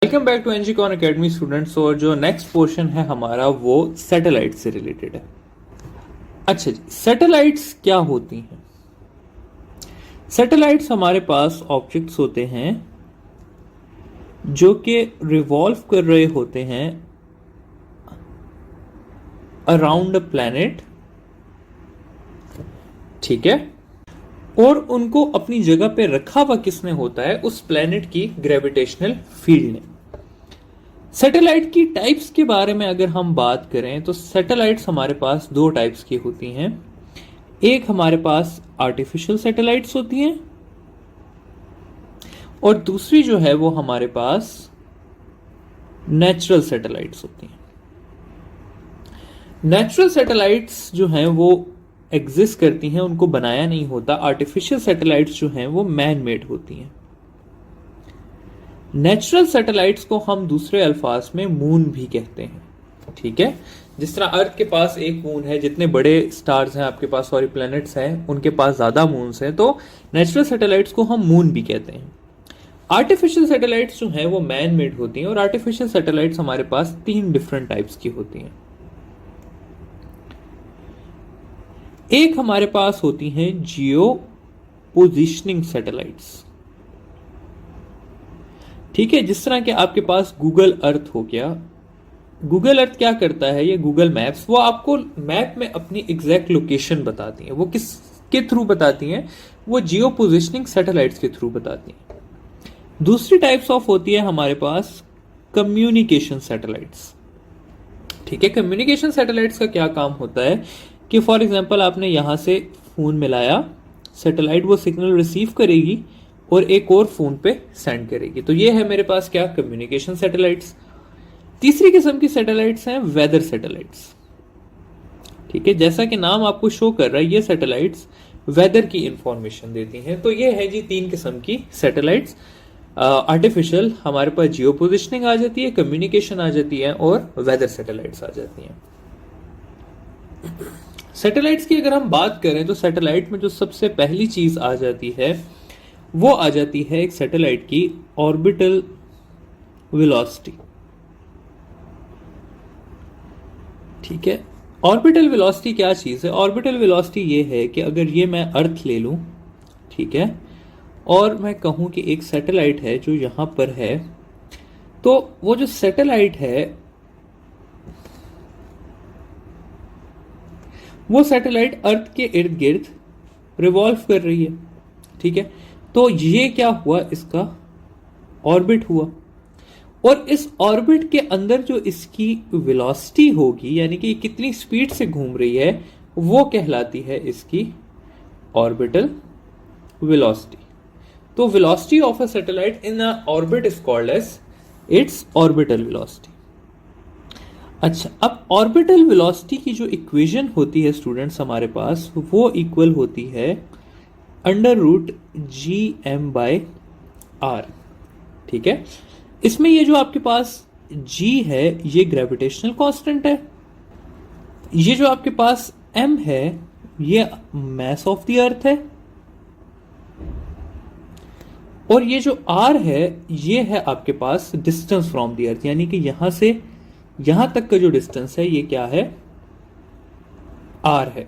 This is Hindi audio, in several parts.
वेलकम बैक टू एनजीकॉन अकेडमी स्टूडेंट्स। और जो नेक्स्ट पोर्शन है हमारा वो सैटेलाइट से रिलेटेड है। अच्छा जी, सैटेलाइट्स क्या होती हैं? सैटेलाइट्स हमारे पास ऑब्जेक्ट्स होते हैं जो कि रिवॉल्व कर रहे होते हैं अराउंड अ प्लैनेट, ठीक है, और उनको अपनी जगह पे रखा हुआ किसने होता है? उस प्लैनेट की ग्रेविटेशनल फील्ड ने। सैटेलाइट की टाइप्स के बारे में अगर हम बात करें तो सैटेलाइट्स हमारे पास दो टाइप्स की होती हैं। एक हमारे पास आर्टिफिशियल सैटेलाइट्स होती हैं और दूसरी जो है वो हमारे पास नेचुरल सैटेलाइट्स होती हैं। नेचुरल सैटेलाइट्स जो हैं वो एग्जिस्ट करती हैं, उनको बनाया नहीं होता। आर्टिफिशियल सैटेलाइट्स जो हैं वो मैन मेड होती हैं। नेचुरल सैटेलाइट्स को हम दूसरे अल्फाज में मून भी कहते हैं, ठीक है। जिस तरह अर्थ के पास एक मून है, जितने बड़े स्टार्स हैं आपके पास, सॉरी प्लैनेट्स हैं, उनके पास ज्यादा मून्स हैं, तो नेचुरल सैटेलाइट्स को हम मून भी कहते हैं। आर्टिफिशियल सैटेलाइट्स जो हैं वो मैन मेड होती हैं और आर्टिफिशियल सैटेलाइट्स हमारे पास तीन डिफरेंट टाइप्स की होती हैं। एक हमारे पास होती हैं जियो पोजिशनिंग सैटेलाइट्स, ठीक है। जिस तरह के आपके पास गूगल अर्थ हो गया। गूगल अर्थ क्या करता है? ये गूगल मैप्स, वो आपको मैप में अपनी एग्जैक्ट लोकेशन बताती है। वो किसके थ्रू बताती हैं? वो जियो पोजिशनिंग सैटेलाइट्स के थ्रू बताती हैं। दूसरी टाइप्स ऑफ होती है हमारे पास कम्युनिकेशन सैटेलाइट्स, ठीक है। कम्युनिकेशन सैटेलाइट्स का क्या काम होता है कि फॉर एग्जाम्पल आपने यहां से फोन मिलाया, सैटेलाइट वो सिग्नल रिसीव करेगी और एक और फोन पे सेंड करेगी। तो ये है मेरे पास क्या? Communication satellites. तीसरी किस्म की सैटेलाइट्स हैं वेदर सैटेलाइट्स, ठीक है। जैसा कि नाम आपको शो कर रहा है, ये सैटेलाइट्स वेदर की इंफॉर्मेशन देती हैं। तो ये है जी तीन किस्म की सैटेलाइट्स। आर्टिफिशियल हमारे पास जियो पोजिशनिंग आ जाती है, कम्युनिकेशन आ जाती है और वेदर सैटेलाइट्स आ जाती हैं। सैटेलाइट्स की अगर हम बात करें तो सैटेलाइट में जो सबसे पहली चीज आ जाती है वो आ जाती है एक सैटेलाइट की ऑर्बिटल वेलोसिटी, ठीक है। ऑर्बिटल वेलोसिटी क्या चीज है? ऑर्बिटल वेलोसिटी ये है कि अगर ये मैं अर्थ ले लूं, ठीक है, और मैं कहूं कि एक सैटेलाइट है जो यहां पर है, तो वो जो सैटेलाइट है वो सैटेलाइट अर्थ के इर्द गिर्द रिवॉल्व कर रही है, ठीक है। तो ये क्या हुआ? इसका ऑर्बिट हुआ और इस ऑर्बिट के अंदर जो इसकी वेलोसिटी होगी, यानी कि कितनी स्पीड से घूम रही है, वो कहलाती है इसकी ऑर्बिटल वेलोसिटी। तो velocity of a satellite in a orbit is called as its orbital velocity. अच्छा, अब ऑर्बिटल वेलोसिटी की जो इक्वेशन होती है स्टूडेंट्स हमारे पास, वो इक्वल होती है √gm/r, ठीक है। इसमें ये जो आपके पास g है ये ग्रेविटेशनल कांस्टेंट है, ये जो आपके पास m है ये मास ऑफ द अर्थ है, और ये जो r है ये है आपके पास डिस्टेंस फ्रॉम द अर्थ, यानी कि यहां से यहां तक का जो डिस्टेंस है ये क्या है? r है,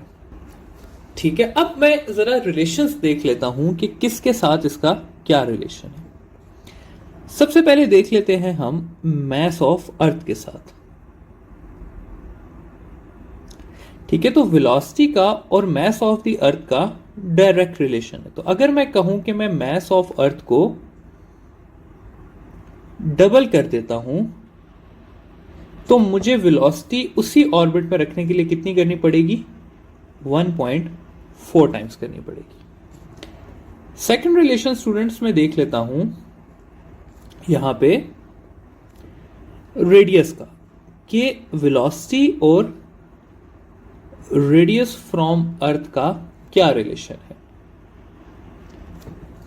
ठीक है। अब मैं जरा रिलेशंस देख लेता हूं कि किसके साथ इसका क्या रिलेशन है। सबसे पहले देख लेते हैं हम मास ऑफ अर्थ के साथ, ठीक है। तो वेलोसिटी का और मास ऑफ द अर्थ का डायरेक्ट रिलेशन है। तो अगर मैं कहूं कि मैं मास ऑफ अर्थ को डबल कर देता हूं तो मुझे वेलोसिटी उसी ऑर्बिट पर रखने के लिए कितनी करनी पड़ेगी? 1.4 टाइम्स करनी पड़ेगी। सेकंड रिलेशन स्टूडेंट्स में देख लेता हूं यहां पे रेडियस का, कि वेलोसिटी और रेडियस फ्रॉम अर्थ का क्या रिलेशन है,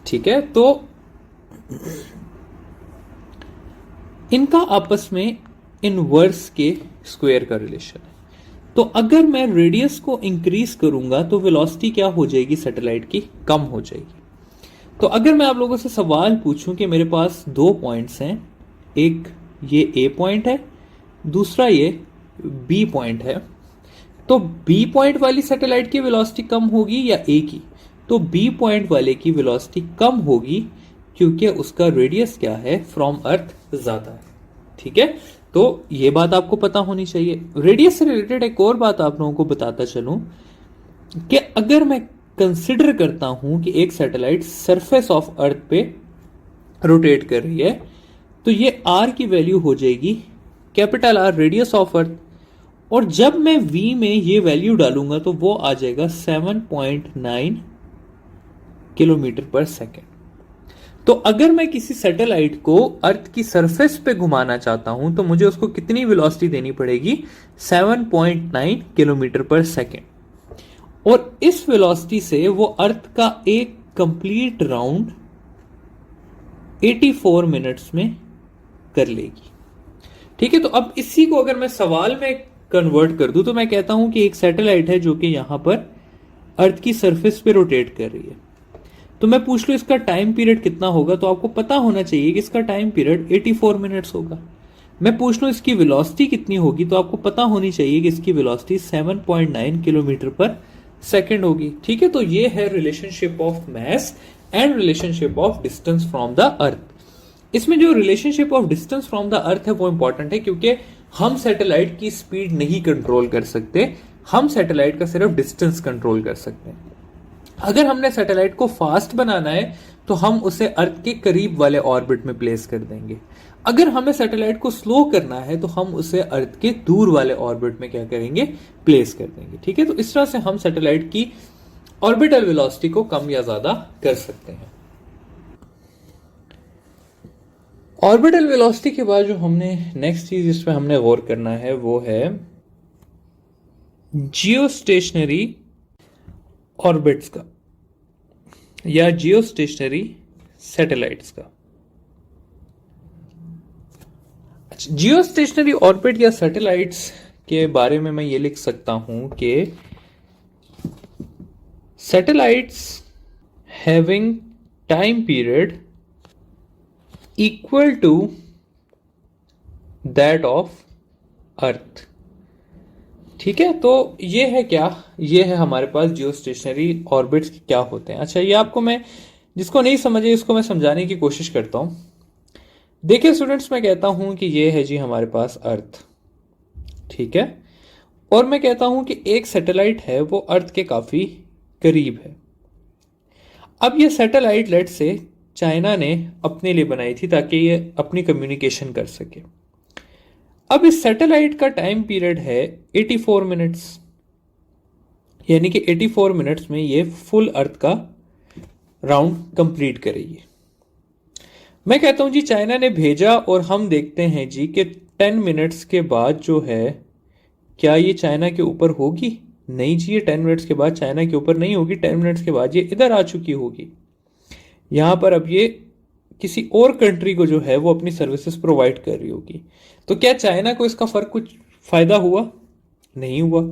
ठीक है। तो इनका आपस में इनवर्स के स्क्वायर का रिलेशन है। तो अगर मैं रेडियस को इंक्रीज करूंगा तो वेलोसिटी क्या हो जाएगी? सैटेलाइट की कम हो जाएगी। तो अगर मैं आप लोगों से सवाल पूछूं कि मेरे पास दो पॉइंट्स हैं, एक ये ए पॉइंट है, दूसरा ये बी पॉइंट है। तो बी पॉइंट वाली सैटेलाइट की वेलोसिटी कम होगी या ए की? तो बी पॉइंट वाले की वेलोसिटी कम होगी, क्योंकि उसका रेडियस क्या है, फ्रॉम अर्थ ज्यादा है। ठीक है, तो ये बात आपको पता होनी चाहिए। रेडियस से रिलेटेड एक और बात आप लोगों को बताता चलूं कि अगर मैं कंसिडर करता हूं कि एक सैटेलाइट सरफेस ऑफ अर्थ पे रोटेट कर रही है, तो ये आर की वैल्यू हो जाएगी capital R, radius of earth. और जब मैं वी में ये वैल्यू डालूंगा तो वो आ जाएगा 7.9 किलोमीटर पर सेकेंड। तो अगर मैं किसी सैटेलाइट को अर्थ की सरफेस पे घुमाना चाहता हूं तो मुझे उसको कितनी वेलोसिटी देनी पड़ेगी? 7.9 किलोमीटर पर सेकेंड। और इस वेलोसिटी से वो अर्थ का एक कंप्लीट राउंड 84 मिनट्स में कर लेगी। ठीक है, तो अब इसी को अगर मैं सवाल में कन्वर्ट कर दूं तो मैं कहता हूं कि एक सैटेलाइट है जो कि यहां पर अर्थ की सरफेस पे रोटेट कर रही है। तो मैं पूछ लूं इसका टाइम पीरियड कितना होगा, तो आपको पता होना चाहिए कि इसका टाइम पीरियड 84 मिनट्स होगा। मैं पूछ लूं इसकी वेलोसिटी कितनी होगी, तो आपको पता होनी चाहिए कि इसकी वेलोसिटी 7.9 किलोमीटर पर सेकेंड होगी। ठीक है, तो ये है relationship of mass and relationship of distance from the earth. इसमें जो relationship of distance from the earth है वो इंपॉर्टेंट है, क्योंकि हम सैटेलाइट की स्पीड नहीं कंट्रोल कर सकते, हम सैटेलाइट का सिर्फ डिस्टेंस कंट्रोल कर सकते हैं। अगर हमने सैटेलाइट को फास्ट बनाना है तो हम उसे अर्थ के करीब वाले ऑर्बिट में प्लेस कर देंगे। अगर हमें सैटेलाइट को स्लो करना है तो हम उसे अर्थ के दूर वाले ऑर्बिट में क्या करेंगे, प्लेस कर देंगे। ठीक है, तो इस तरह से हम सैटेलाइट की ऑर्बिटल वेलोसिटी को कम या ज्यादा कर सकते हैं। ऑर्बिटल वेलोसिटी के बाद जो हमने नेक्स्ट चीज इस पे हमने गौर करना है वो है जियोस्टेशनरी ऑर्बिट्स का या जियोस्टेशनरी सैटेलाइट्स का। अच्छा, जियोस्टेशनरी ऑर्बिट या सैटेलाइट्स के बारे में मैं ये लिख सकता हूं कि satellites having time period equal to that of earth. ठीक है, तो ये है क्या, ये है हमारे पास जियोस्टेशनरी ऑर्बिट्स क्या होते हैं। अच्छा, ये आपको मैं, जिसको नहीं समझे इसको मैं समझाने की कोशिश करता हूं। देखिए स्टूडेंट्स, मैं कहता हूं कि ये है जी हमारे पास अर्थ। ठीक है, और मैं कहता हूं कि एक सैटेलाइट है वो अर्थ के काफी करीब है। अब ये सैटेलाइट लेट से चाइना ने अपने लिए बनाई थी ताकि ये अपनी कम्युनिकेशन कर सके। अब इस सैटेलाइट का टाइम पीरियड है 84 मिनट्स, यानी कि 84 मिनट्स में ये फुल अर्थ का राउंड कंप्लीट करेगी। मैं कहता हूं जी चाइना ने भेजा और हम देखते हैं जी कि 10 मिनट्स के बाद जो है, क्या ये चाइना के ऊपर होगी? नहीं जी, ये 10 मिनट्स के बाद चाइना के ऊपर नहीं होगी। 10 मिनट्स के बाद ये इधर आ चुकी होगी। यहां पर अब ये किसी और कंट्री को जो है वो अपनी सर्विसेज प्रोवाइड कर रही होगी। तो क्या चाइना को इसका फर्क कुछ फायदा हुआ? नहीं हुआ।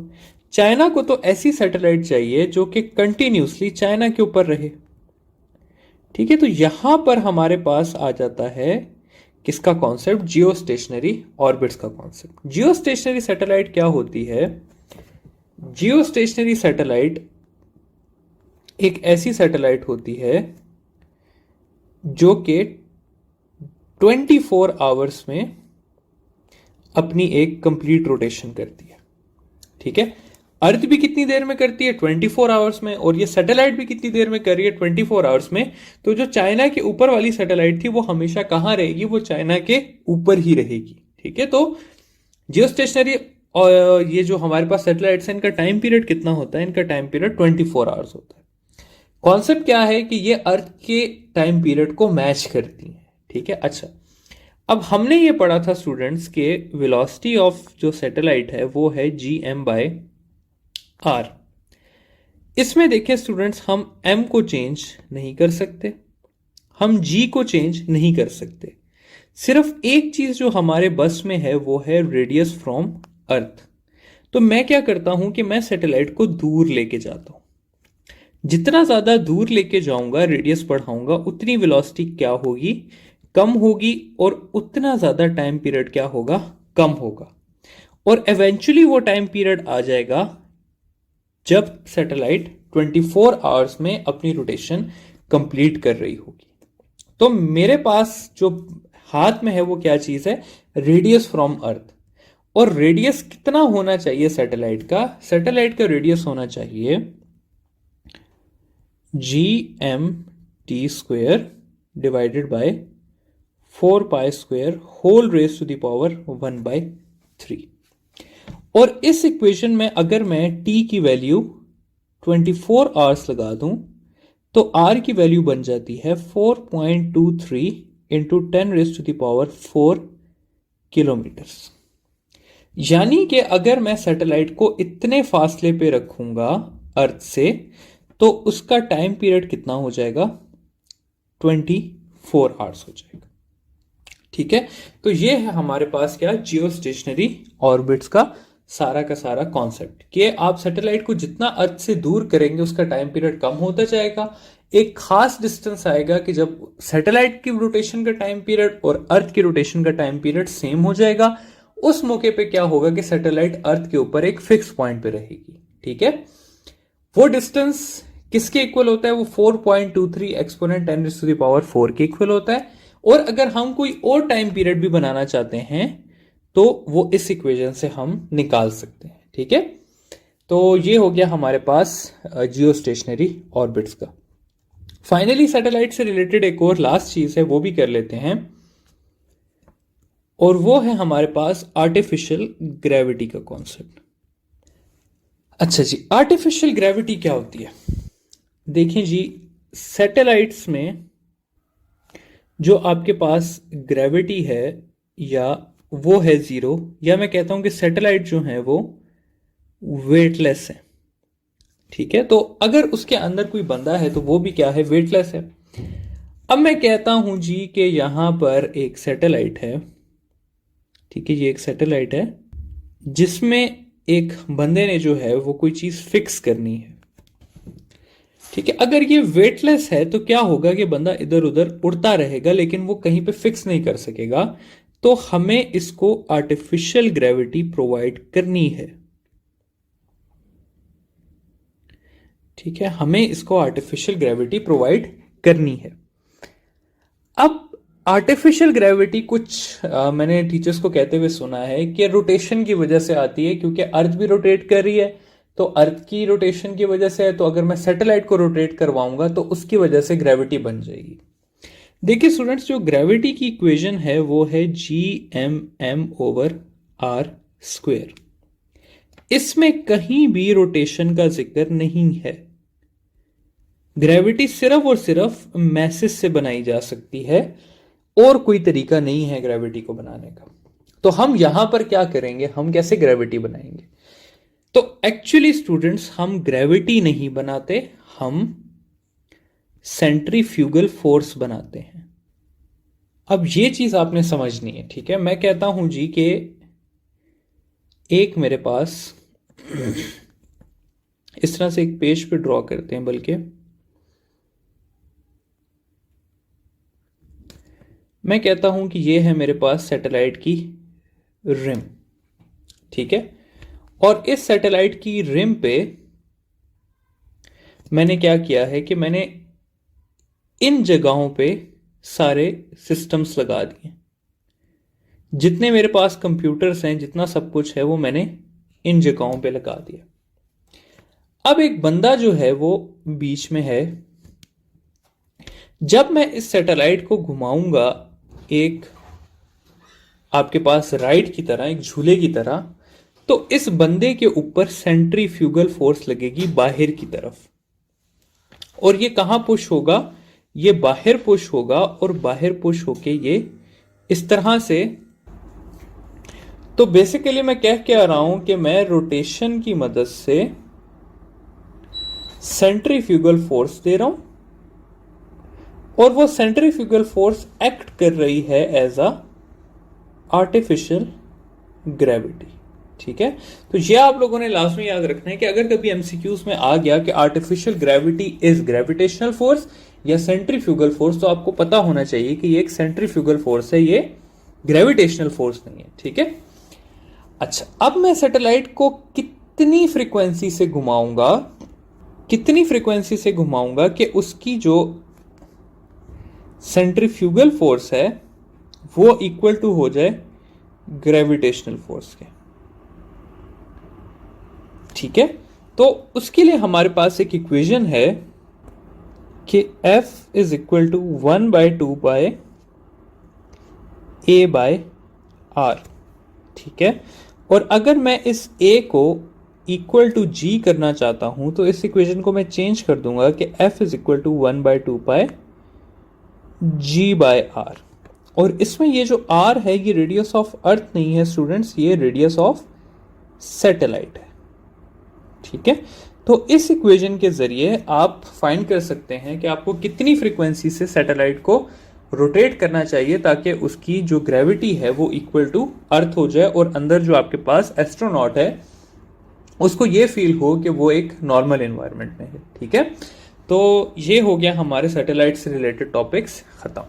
चाइना को तो ऐसी सैटेलाइट चाहिए जो कि कंटिन्यूसली चाइना के ऊपर रहे। ठीक है, तो यहां पर हमारे पास आ जाता है किसका कॉन्सेप्ट? जियो स्टेशनरी ऑर्बिट्स का कॉन्सेप्ट। जियो स्टेशनरी सैटेलाइट क्या होती है? जियो स्टेशनरी सैटेलाइट एक ऐसी सैटेलाइट होती है जो कि 24 आवर्स में अपनी एक कंप्लीट रोटेशन करती है। ठीक है, अर्थ भी कितनी देर में करती है? 24 आवर्स में। और ये सैटेलाइट भी कितनी देर में कर रही है? 24 आवर्स में। तो जो चाइना के ऊपर वाली सैटेलाइट थी वो हमेशा कहां रहेगी? वो चाइना के ऊपर ही रहेगी। ठीक है, तो जियो स्टेशनरी और ये जो हमारे पास सैटेलाइट्स हैं, इनका टाइम पीरियड कितना होता है? इनका टाइम पीरियड 24 आवर्स होता है। कॉन्सेप्ट क्या है कि ये अर्थ के टाइम पीरियड को मैच करती है। ठीक है, अच्छा, अब हमने ये पढ़ा था स्टूडेंट्स के वेलोसिटी ऑफ जो सैटेलाइट है वो है gm/r। इसमें देखिए स्टूडेंट्स, हम m को चेंज नहीं कर सकते, हम g को चेंज नहीं कर सकते। सिर्फ एक चीज जो हमारे बस में है वो है रेडियस फ्रॉम अर्थ। तो मैं क्या करता हूं कि मैं सैटेलाइट को दूर लेके जाता हूं। जितना ज्यादा दूर लेके जाऊंगा, रेडियस बढ़ाऊंगा, उतनी वेलोसिटी क्या होगी? कम होगी और उतना ज्यादा टाइम पीरियड क्या होगा, कम होगा। और एवेंचुअली वो टाइम पीरियड आ जाएगा जब सैटेलाइट 24 आवर्स में अपनी रोटेशन कंप्लीट कर रही होगी। तो मेरे पास जो हाथ में है वो क्या चीज है, रेडियस फ्रॉम अर्थ। और रेडियस कितना होना चाहिए सैटेलाइट का, सैटेलाइट का रेडियस होना चाहिए GMT² divided by 4π² whole raise to the power 1/3। और इस इक्वेशन में अगर मैं t की वैल्यू 24 आवर्स लगा दूं तो r की वैल्यू बन जाती है 4.23 इंटू 10⁻⁴ किलोमीटर्स। यानी कि अगर मैं सैटेलाइट को इतने फासले पे रखूंगा अर्थ से तो उसका टाइम पीरियड कितना हो जाएगा, 24 आवर्स हो जाएगा। ठीक है, तो ये है हमारे पास क्या, जियो स्टेशनरी ऑर्बिट्स का सारा कॉन्सेप्ट कि आप सैटेलाइट को जितना अर्थ से दूर करेंगे उसका टाइम पीरियड कम होता जाएगा। एक खास डिस्टेंस आएगा कि जब सैटेलाइट की रोटेशन का टाइम पीरियड और अर्थ की रोटेशन का टाइम पीरियड सेम हो जाएगा। उस मौके पे क्या होगा कि सैटेलाइट अर्थ के ऊपर एक फिक्स पॉइंट पे रहेगी। ठीक है, वो डिस्टेंस किसके इक्वल होता है, वो 4.23 एक्सपोनेंट 10⁻⁴ के इक्वल होता है। और अगर हम कोई और टाइम पीरियड भी बनाना चाहते हैं तो वो इस इक्वेशन से हम निकाल सकते हैं। ठीक है, तो ये हो गया हमारे पास जियो स्टेशनरी ऑर्बिट्स का। फाइनली सैटेलाइट से रिलेटेड एक और लास्ट चीज है वो भी कर लेते हैं, और वो है हमारे पास आर्टिफिशियल ग्रेविटी का कॉन्सेप्ट। अच्छा जी, आर्टिफिशियल ग्रेविटी क्या होती है? देखें जी, सैटेलाइट्स में जो आपके पास ग्रेविटी है या वो है जीरो, या मैं कहता हूं कि सैटेलाइट जो है वो वेटलेस है। ठीक है, तो अगर उसके अंदर कोई बंदा है तो वो भी क्या है, वेटलेस है। अब मैं कहता हूं जी कि यहां पर एक सैटेलाइट है। ठीक है, ये एक सैटेलाइट है जिसमें एक बंदे ने जो है वो कोई चीज फिक्स करनी है। ठीक है, अगर ये वेटलेस है तो क्या होगा कि बंदा इधर उधर उड़ता रहेगा लेकिन वो कहीं पे फिक्स नहीं कर सकेगा। तो हमें इसको आर्टिफिशियल ग्रेविटी प्रोवाइड करनी है। ठीक है, हमें इसको आर्टिफिशियल ग्रेविटी प्रोवाइड करनी है। अब आर्टिफिशियल ग्रेविटी कुछ मैंने टीचर्स को कहते हुए सुना है कि रोटेशन की वजह से आती है, क्योंकि अर्थ भी रोटेट कर रही है तो अर्थ की रोटेशन की वजह से है। तो अगर मैं सैटेलाइट को रोटेट करवाऊंगा तो उसकी वजह से ग्रेविटी बन जाएगी। देखिए स्टूडेंट्स, जो ग्रेविटी की इक्वेशन है वो है Gmm/r²। इसमें कहीं भी रोटेशन का जिक्र नहीं है। ग्रेविटी सिर्फ और सिर्फ मैसेज से बनाई जा सकती है और कोई तरीका नहीं है ग्रेविटी को बनाने का। तो हम यहां पर क्या करेंगे, हम कैसे ग्रेविटी बनाएंगे? तो एक्चुअली स्टूडेंट्स, हम ग्रेविटी नहीं बनाते, हम सेंट्रीफ्यूगल फोर्स बनाते हैं। अब ये चीज आपने समझनी है। ठीक है, मैं कहता हूं जी कि एक मेरे पास इस तरह से एक पेज पे ड्रॉ करते हैं, बल्कि मैं कहता हूं कि ये है मेरे पास सैटेलाइट की रिम। ठीक है, और इस सैटेलाइट की रिम पे मैंने क्या किया है कि मैंने इन जगहों पे सारे सिस्टम्स लगा दिए। जितने मेरे पास कंप्यूटर्स हैं, जितना सब कुछ है, वो मैंने इन जगहों पे लगा दिया। अब एक बंदा जो है वो बीच में है। जब मैं इस सैटेलाइट को घुमाऊंगा एक आपके पास राइड की तरह, एक झूले की तरह, तो इस बंदे के ऊपर सेंट्रीफ्यूगल फोर्स लगेगी बाहर की तरफ। और ये कहां पुश होगा, ये बाहर पुश होगा, और बाहर पुश होके ये इस तरह से। तो बेसिकली मैं कह के आ रहा हूं कि मैं रोटेशन की मदद से सेंट्रीफ्यूगल फोर्स दे रहा हूं, और वो सेंट्रीफ्यूगल फोर्स एक्ट कर रही है एज अ आर्टिफिशियल ग्रेविटी। ठीक है, तो ये आप लोगों ने लास्ट में याद रखना है कि अगर कभी एमसीक्यूज में आ गया कि artificial gravity is gravitational force या सेंट्रीफ्यूगल फोर्स, तो आपको पता होना चाहिए कि ये एक सेंट्रीफ्यूगल फोर्स है, ये ग्रेविटेशनल फोर्स नहीं है। ठीक है। अच्छा, अब मैं सैटेलाइट को कितनी फ्रीक्वेंसी से घुमाऊंगा कि उसकी जो सेंट्रीफ्यूगल फोर्स है वो इक्वल टू हो जाए ग्रेविटेशनल फोर्स के। ठीक है। तो उसके लिए हमारे पास एक इक्वेशन है कि F is equal to 1/2 A/r। ठीक है। और अगर मैं इस A को इक्वल टू G करना चाहता हूं तो इस इक्वेशन को मैं चेंज कर दूंगा कि F is equal to 1/2 G/r। और इसमें ये जो R है ये रेडियस ऑफ अर्थ नहीं है स्टूडेंट्स, ये रेडियस ऑफ सैटेलाइट है। ठीक है। तो इस इक्वेशन के जरिए आप फाइंड कर सकते हैं कि आपको कितनी फ्रीक्वेंसी से सैटेलाइट को रोटेट करना चाहिए ताकि उसकी जो ग्रेविटी है वो इक्वल टू अर्थ हो जाए और अंदर जो आपके पास एस्ट्रोनॉट है उसको ये फील हो कि वो एक नॉर्मल एनवायरनमेंट में है। ठीक है। तो ये हो गया हमारे सैटेलाइट से रिलेटेड टॉपिक्स खत्म।